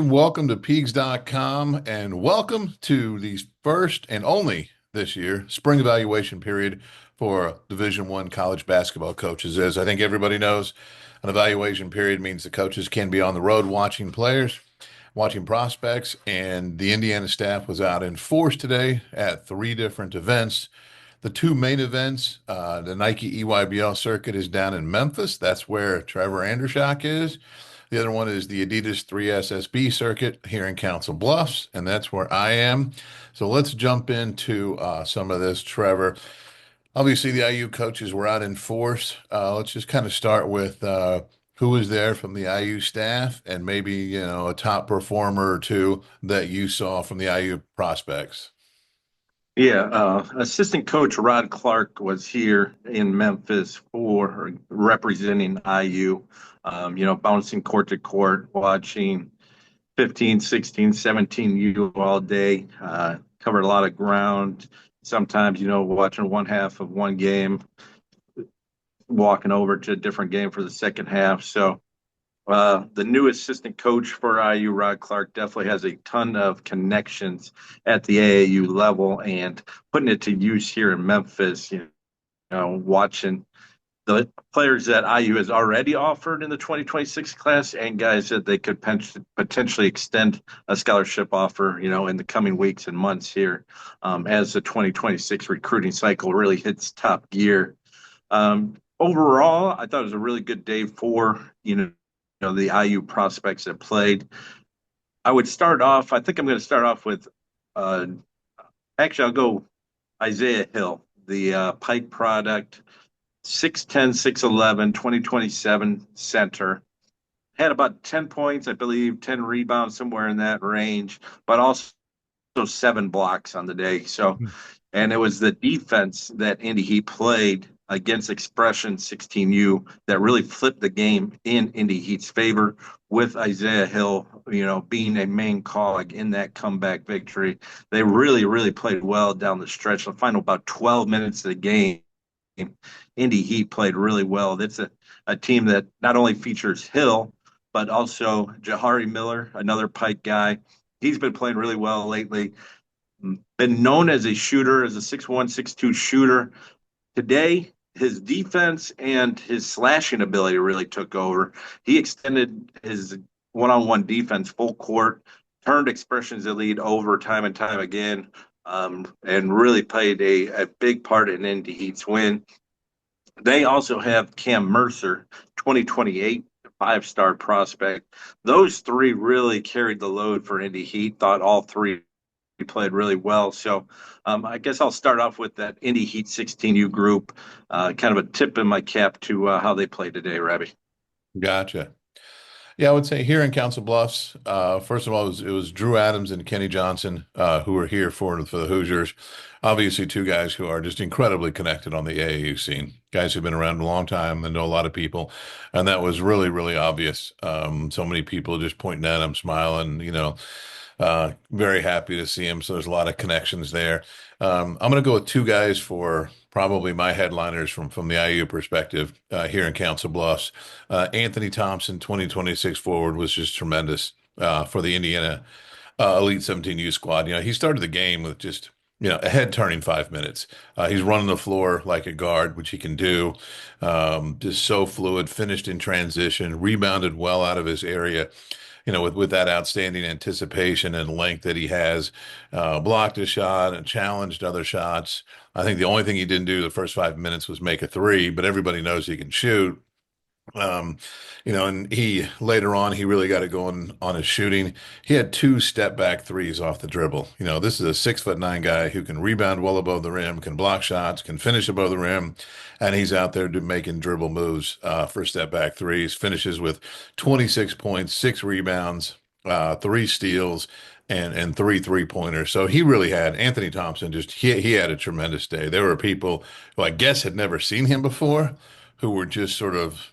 Welcome to Peegs.com and welcome to the first and only this year spring evaluation period for Division I college basketball coaches. As I think everybody knows, an evaluation period means the coaches can be on the road watching players, watching prospects, and the Indiana staff was out in force today at three different events. The two main events, the Nike EYBL circuit is down in Memphis. That's where Trevor Andershock is. The other one is the Adidas 3SSB circuit here in Council Bluffs, and that's where I am. So let's jump into some of this, Trevor. Obviously, the IU coaches were out in force. Let's just kind of start with who was there from the IU staff and maybe, a top performer or two that you saw from the IU prospects. Yeah, assistant coach Rod Clark was here in Memphis for representing IU, bouncing court to court, watching 15, 16, 17 U all day, covered a lot of ground. Sometimes, watching one half of one game, walking over to a different game for the second half. So the new assistant coach for IU, Rod Clark, definitely has a ton of connections at the AAU level and putting it to use here in Memphis. Watching the players that IU has already offered in the 2026 class and guys that they could potentially extend a scholarship offer, in the coming weeks and months here as the 2026 recruiting cycle really hits top gear. Overall, I thought it was a really good day for, the IU prospects that played. I would start off, I think I'm going to start off with, actually, I'll go Isaiah Hill, the Pike product, 6'10, 6'11, 2027 center. Had about 10 points, I believe, 10 rebounds, somewhere in that range, but also seven blocks on the day. So, and it was the defense that Indy Heat played against Expression 16U that really flipped the game in Indy Heat's favor with Isaiah Hill, being a main cog in that comeback victory. They really, really played well down the stretch. The final about 12 minutes of the game, Indy Heat played really well. That's a team that not only features Hill, but also Jahari Miller, another Pike guy. He's been playing really well lately. Been known as a shooter, as a 6'1", 6'2" shooter. Today, his defense and his slashing ability really took over. He extended his one-on-one defense full court, turned Expression's lead over time and time again, and really played a big part in Indy Heat's win. They also have Cam Mercer, 2028 five-star prospect. Those three really carried the load for Indy Heat. Thought all three played really well. So I guess I'll start off with that Indy Heat 16U group. Kind of a tip in my cap to how they played today, Robbie. Gotcha. Yeah, I would say here in Council Bluffs, first of all, it was Drew Adams and Kenny Johnson who were here for the Hoosiers. Obviously, two guys who are just incredibly connected on the AAU scene. Guys who've been around a long time and know a lot of people, and that was really, really obvious. So many people just pointing at him, smiling, very happy to see him. So there's a lot of connections there. I'm going to go with two guys for probably my headliners from the IU perspective here in Council Bluffs. Anthony Thompson, 2026 forward, was just tremendous for the Indiana Elite 17U squad. He started the game with just, a head turning 5 minutes. He's running the floor like a guard, which he can do. Just so fluid, finished in transition, rebounded well out of his area. With that outstanding anticipation and length that he has, blocked a shot and challenged other shots. I think the only thing he didn't do the first 5 minutes was make a three, but everybody knows he can shoot. Um, and he later on he really got it going on his shooting. He had two step back threes off the dribble. This is a 6'9" guy who can rebound well above the rim, can block shots, can finish above the rim, and he's out there making dribble moves for step back threes. Finishes with 26 points, 6 rebounds, three steals, and three three-pointers. So he really had Anthony Thompson. Just he had a tremendous day. There were people who I guess had never seen him before who were just sort of,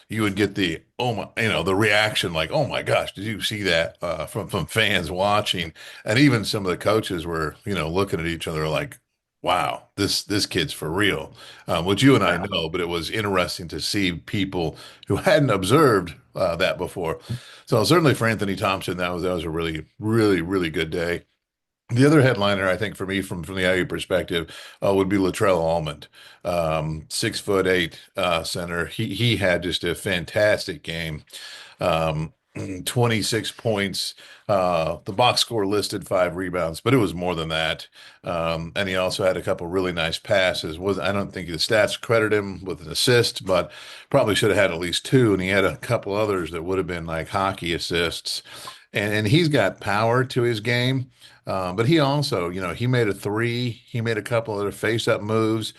you would get the, oh my, the reaction like, oh my gosh, did you see that from fans watching? And even some of the coaches were, looking at each other like, wow, this kid's for real, which you and I Yeah. know, but it was interesting to see people who hadn't observed that before. So certainly for Anthony Thompson, that was a really good day. The other headliner, I think, for me from the IU perspective, would be Latrell Almond, 6'8" center. He had just a fantastic game. Um, 26 points. The box score listed 5 rebounds, but it was more than that. And he also had a couple really nice passes. I don't think the stats credit him with an assist, but probably should have had at least two. And he had a couple others that would have been like hockey assists. And he's got power to his game. But he also, he made a three. He made a couple other face-up moves.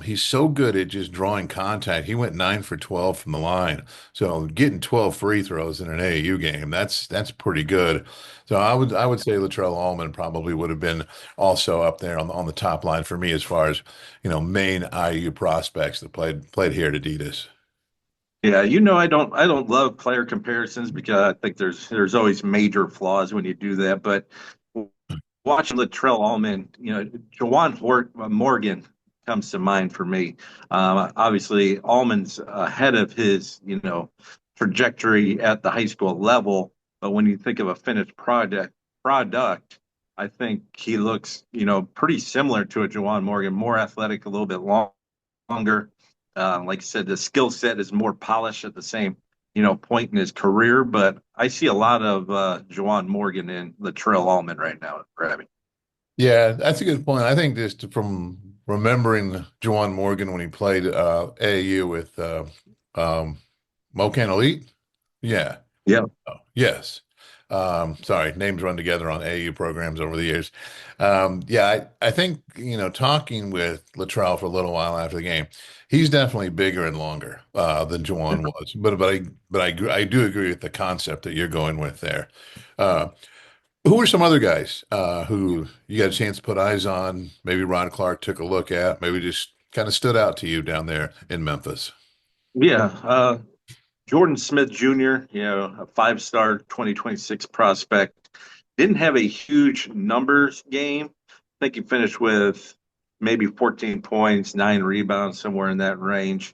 He's so good at just drawing contact. He went 9 for 12 from the line. So getting 12 free throws in an AAU game, that's pretty good. So I would say Latrell Allman probably would have been also up there on the top line for me as far as, main IU prospects that played here at Adidas. Yeah, I don't love player comparisons because I think there's always major flaws when you do that. But watching Latrell Allman, Morgan comes to mind for me. Obviously, Allman's ahead of his trajectory at the high school level, but when you think of a finished product, I think he looks pretty similar to a Jawan Morgan, more athletic, a little bit longer. Like I said, the skill set is more polished at the same point in his career, but I see a lot of Jawan Morgan and Latrell Allman right now, Ravi. Yeah, that's a good point. I think just from remembering Juwan Morgan when he played AAU with Mocan Elite. Yeah. Yeah. Oh, yes. Sorry, names run together on AAU programs over the years. Yeah, I think, talking with Latrell for a little while after the game, he's definitely bigger and longer than Juwan was. But I do agree with the concept that you're going with there. Uh, who are some other guys who you got a chance to put eyes on? Maybe Ron Clark took a look at, maybe just kind of stood out to you down there in Memphis. Yeah. Jordan Smith Jr., a five-star 2026 prospect, didn't have a huge numbers game. I think he finished with maybe 14 points, 9 rebounds, somewhere in that range,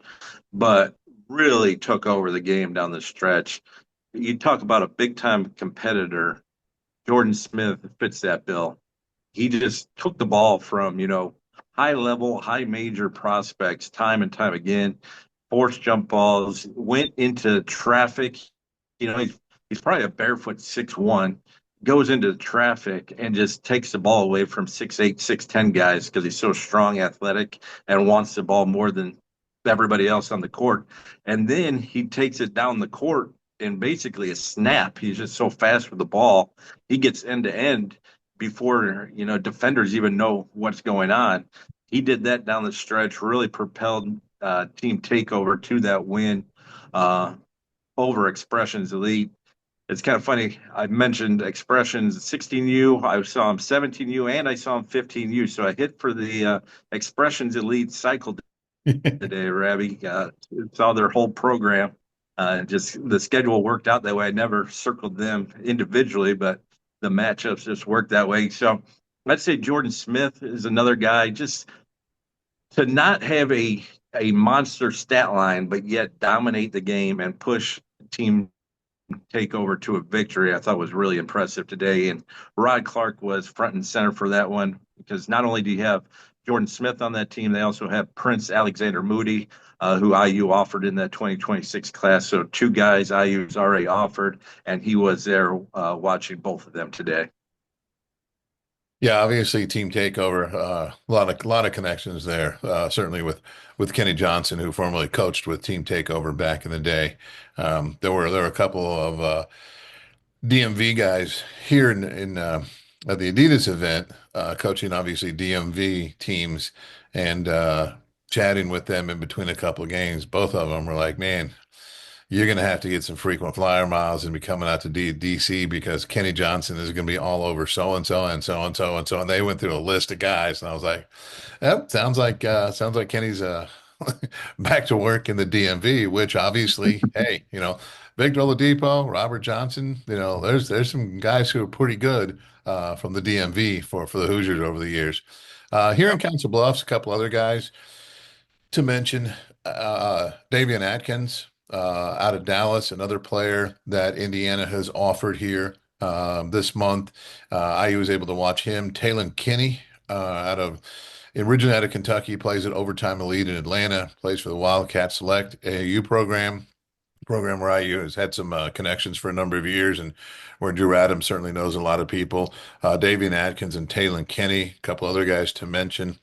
but really took over the game down the stretch. You talk about a big-time competitor. Jordan Smith fits that bill. He just took the ball from, high level, high major prospects time and time again, forced jump balls, went into traffic. He's probably a barefoot 6'1", goes into traffic and just takes the ball away from 6'8", 6'10" guys because he's so strong, athletic, and wants the ball more than everybody else on the court. And then he takes it down the court in basically a snap. He's just so fast with the ball. He gets end to end before defenders even know what's going on. He did that down the stretch, really propelled team takeover to that win uh, over Expressions Elite. It's kind of funny. I mentioned Expressions 16U. I saw him 17U, and I saw him 15U. So I hit for the Expressions Elite cycle today, Ravi. Saw their whole program. Just the schedule worked out that way. I never circled them individually, but the matchups just worked that way. So I'd say Jordan Smith is another guy. Just to not have a monster stat line, but yet dominate the game and push the team takeover to a victory, I thought was really impressive today. And Rod Clark was front and center for that one because not only do you have Jordan Smith on that team, they also have Prince Alexander Moody, who IU offered in that 2026 class. So two guys IU's already offered, and he was there watching both of them today. Yeah, obviously team takeover, a lot of connections there. Certainly with Kenny Johnson, who formerly coached with Team Takeover back in the day. There were a couple of DMV guys here in at the Adidas event, coaching obviously DMV teams and chatting with them in between a couple of games. Both of them were like, "Man, you're going to have to get some frequent flyer miles and be coming out to DC because Kenny Johnson is going to be all over so and so and so and so and so." And they went through a list of guys, and I was like, "Yep, sounds like Kenny's back to work in the DMV." Which obviously, hey, Victor Oladipo, Robert Johnson, there's some guys who are pretty good from the DMV for the Hoosiers over the years. Here in Council Bluffs, a couple other guys to mention. Davian Atkins out of Dallas, another player that Indiana has offered here this month. I was able to watch him. Talon Kinney originally out of Kentucky, plays at Overtime Elite in Atlanta, plays for the Wildcat Select AAU program where IU has had some connections for a number of years, and where Drew Adams certainly knows a lot of people. Davian Atkins and Talon Kenny, a couple other guys to mention.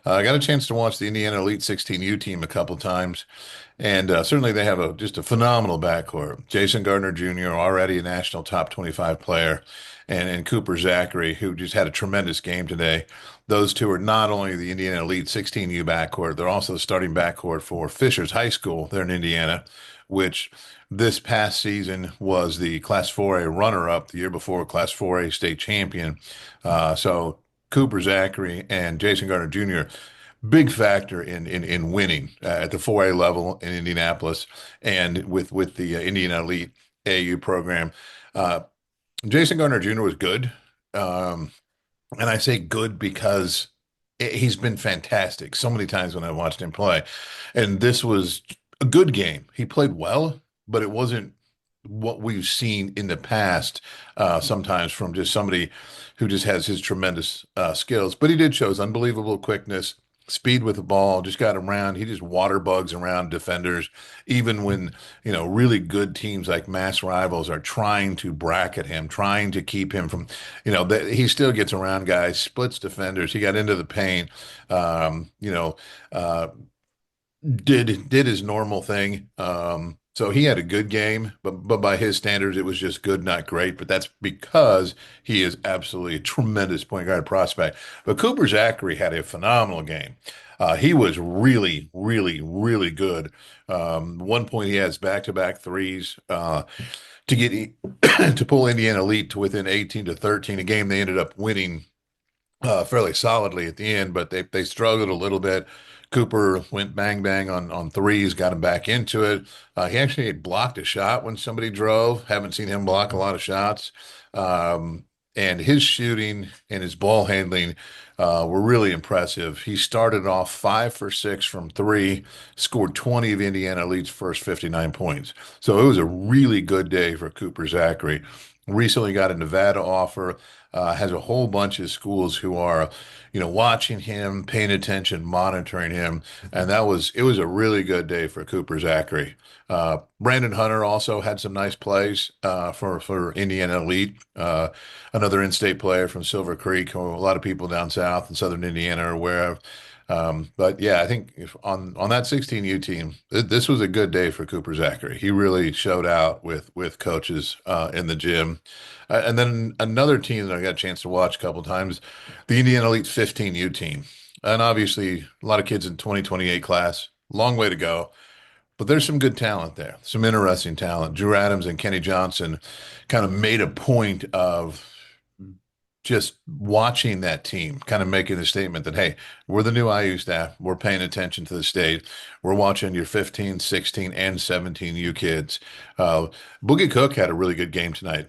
I got a chance to watch the Indiana Elite 16U team a couple times, and certainly they have just a phenomenal backcourt. Jason Gardner Jr., already a national top 25 player, and Cooper Zachary, who just had a tremendous game today. Those two are not only the Indiana Elite 16U backcourt, they're also the starting backcourt for Fishers High School there in Indiana, which this past season was the Class 4A runner-up, the year before Class 4A state champion. So Cooper Zachary and Jason Gardner Jr., big factor in winning at the 4A level in Indianapolis and with the Indiana Elite AAU program. Uh, Jason Gardner Jr. was good. And I say good because he's been fantastic so many times when I watched him play. And this was a good game. He played well, but it wasn't what we've seen in the past, sometimes from just somebody who just has his tremendous skills. But he did show his unbelievable quickness, speed with the ball, just got around. He just water bugs around defenders, even when, really good teams like Mass Rivals are trying to bracket him, trying to keep him from, he still gets around guys, splits defenders. He got into the paint, um, you know, uh, did his normal thing. So he had a good game, but by his standards, it was just good, not great. But that's because he is absolutely a tremendous point guard prospect. But Cooper Zachary had a phenomenal game. He was really, really, really good. One point he has back-to-back threes to get to pull Indiana Elite to within 18 to 13. A game they ended up winning fairly solidly at the end, but they struggled a little bit. Cooper went bang bang on threes, got him back into it. He actually had blocked a shot when somebody drove. Haven't seen him block a lot of shots. Um, and his shooting and his ball handling were really impressive. He started off 5 for 6 from three, scored 20 of Indiana Elite's first 59 points. So it was a really good day for Cooper Zachary. Recently got a Nevada offer, has a whole bunch of schools who are, watching him, paying attention, monitoring him, and it was a really good day for Cooper Zachary. Brandon Hunter also had some nice plays for Indiana Elite, another in-state player from Silver Creek, who a lot of people down south in southern Indiana are aware of. But yeah, I think on that 16U team, this was a good day for Cooper Zachary. He really showed out with coaches in the gym. And then another team that I got a chance to watch a couple times, the Indiana Elite 15U team. And obviously, a lot of kids in 2028 class, long way to go. But there's some good talent there, some interesting talent. Drew Adams and Kenny Johnson kind of made a point of just watching that team, kind of making a statement that, hey, we're the new IU staff. We're paying attention to the state. We're watching your 15, 16, and 17U kids. Boogie Cook had a really good game tonight.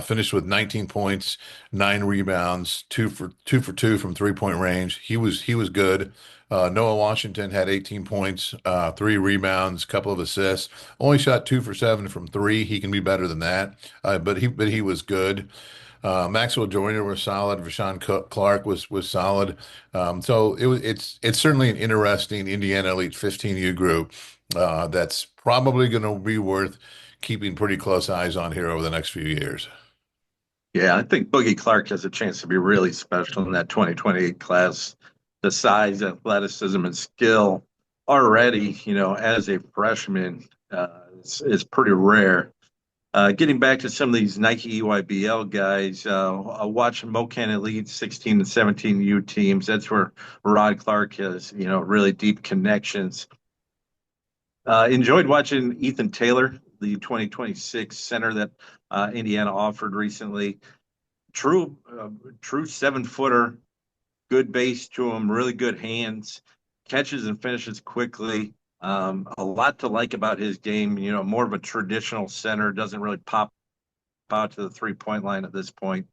Finished with 19 points, 9 rebounds, two for two from 3-point range. He was good. Noah Washington had 18 points, 3 rebounds, couple of assists. Only shot 2 for 7 from three. He can be better than that, but he was good. Maxwell Joyner was solid. Rashawn Clark was solid. So it's certainly an interesting Indiana Elite 15U group that's probably going to be worth keeping pretty close eyes on here over the next few years. Yeah, I think Boogie Clark has a chance to be really special in that 2028 class. The size, athleticism, and skill already, as a freshman, is pretty rare. Getting back to some of these Nike EYBL guys, watching Mocan Elite 16 and 17U teams, that's where Rod Clark has, really deep connections. Enjoyed watching Ethan Taylor, the 2026 center that Indiana offered recently. True 7-footer, good base to him, really good hands, catches and finishes quickly. A lot to like about his game. More of a traditional center, doesn't really pop out to the 3-point line at this point.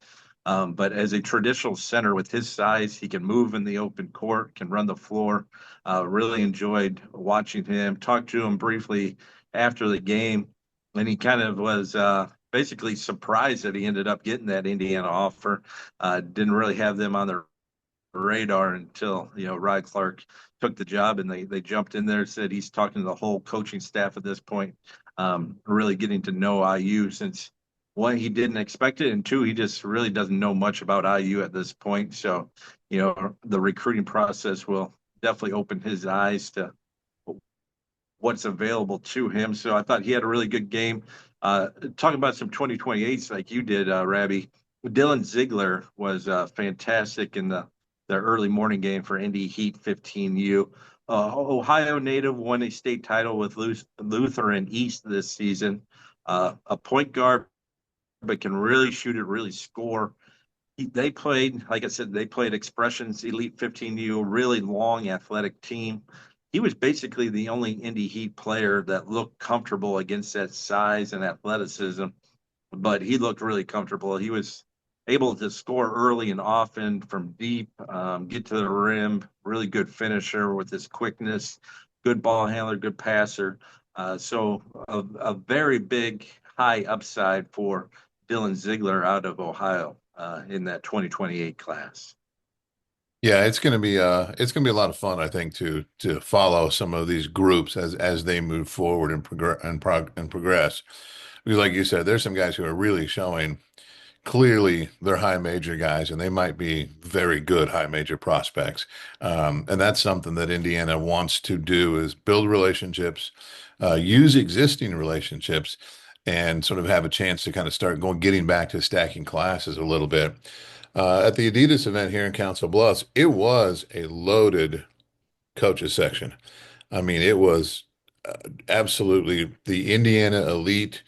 But as a traditional center with his size, he can move in the open court, can run the floor. Really enjoyed watching him. Talked to him briefly after the game, and he kind of was basically surprised that he ended up getting that Indiana offer. Didn't really have them on their radar until Rod Clark took the job, and they jumped in there. Said he's talking to the whole coaching staff at this point, really getting to know IU since one, he didn't expect it, and two, he just really doesn't know much about IU at this point. So the recruiting process will definitely open his eyes to what's available to him. So I thought he had a really good game. Talking about some 2028s like you did, Rabbi. Dylan Ziegler was fantastic in the early morning game for Indy Heat 15U. Ohio native won a state title with Lutheran East this season. A point guard, but can really shoot it, really score. They played, like I said, they played Expressions Elite 15U, really long athletic team. He was basically the only Indy Heat player that looked comfortable against that size and athleticism, but he looked really comfortable. He was able to score early and often from deep, get to the rim, really good finisher with his quickness, good ball handler, good passer. So a very big high upside for Dylan Ziegler out of Ohio in that 2028 class. Yeah, it's gonna be a lot of fun, I think, to follow some of these groups as they move forward and progress. Because, like you said, there's some guys who are really showing clearly they're high major guys, and they might be very good high major prospects. And that's something that Indiana wants to do is build relationships, use existing relationships, and sort of have a chance to kind of start getting back to stacking classes a little bit. At the Adidas event here in Council Bluffs, it was a loaded coaches section. I mean, it was absolutely the Indiana Elite,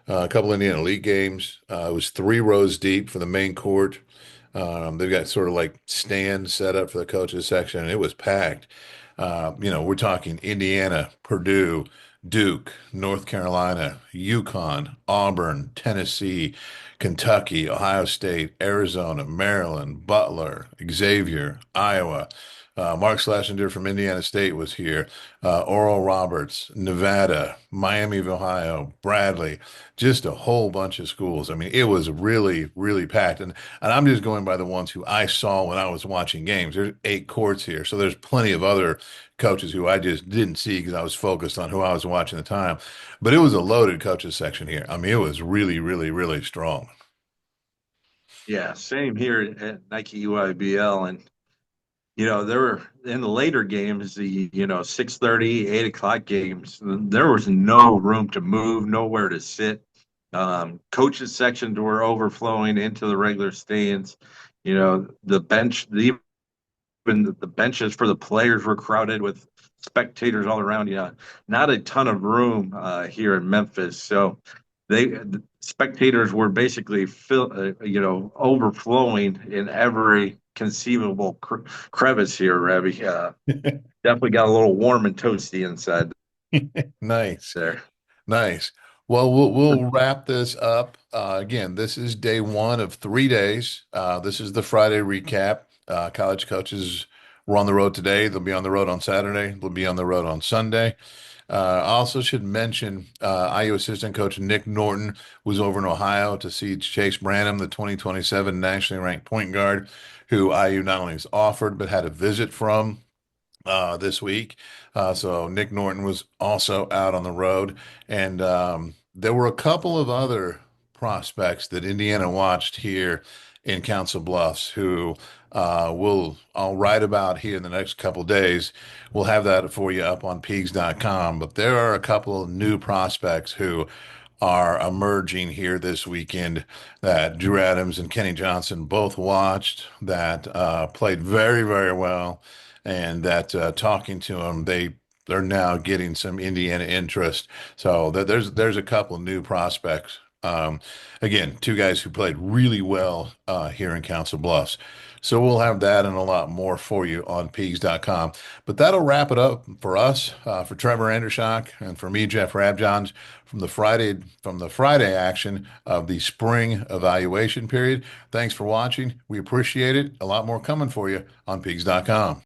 a couple Indiana Elite games. It was three rows deep for the main court. They've got sort of like stands set up for the coaches section, and it was packed. We're talking Indiana, Purdue, Duke, North Carolina, UConn, Auburn, Tennessee, Kentucky, Ohio State, Arizona, Maryland, Butler, Xavier, Iowa. Mark Schlesinger from Indiana State was here. Oral Roberts, Nevada, Miami of Ohio, Bradley, just a whole bunch of schools. I mean, it was really, really packed. And I'm just going by the ones who I saw when I was watching games. There's 8 courts here, so there's plenty of other coaches who I just didn't see because I was focused on who I was watching at the time. But it was a loaded coaches section here. I mean, it was really, really, really strong. Yeah, same here at Nike EYBL. And there were in the later games, the 6:30, 8 o'clock games, there was no room to move, nowhere to sit. Coaches sections were overflowing into the regular stands. The bench, even the benches for the players were crowded with spectators all around. Not a ton of room here in Memphis. So the spectators were basically overflowing in every conceivable crevice here, Rabbi. Definitely got a little warm and toasty inside Nice. there. Nice. Well, we'll wrap this up. Again, this is day one of 3 days. This is the Friday recap. College coaches were on the road today. They'll be on the road on Saturday. They'll be on the road on Sunday. I also should mention IU assistant coach Nick Norton was over in Ohio to see Chase Branham, the 2027 nationally ranked point guard, who IU not only has offered but had a visit from this week. So Nick Norton was also out on the road, and there were a couple of other prospects that Indiana watched here in Council Bluffs who I'll write about here in the next couple of days. We'll have that for you up on Peegs.com. But there are a couple of new prospects who are emerging here this weekend that Drew Adams and Kenny Johnson both watched that played very, very well, and that talking to them, they're now getting some Indiana interest. So there's a couple new prospects. Again, two guys who played really well here in Council Bluffs. So we'll have that and a lot more for you on Peegs.com. But that'll wrap it up for us, for Trevor Andershock, and for me, Jeff Rabjohns, from the Friday action of the spring evaluation period. Thanks for watching. We appreciate it. A lot more coming for you on Peegs.com.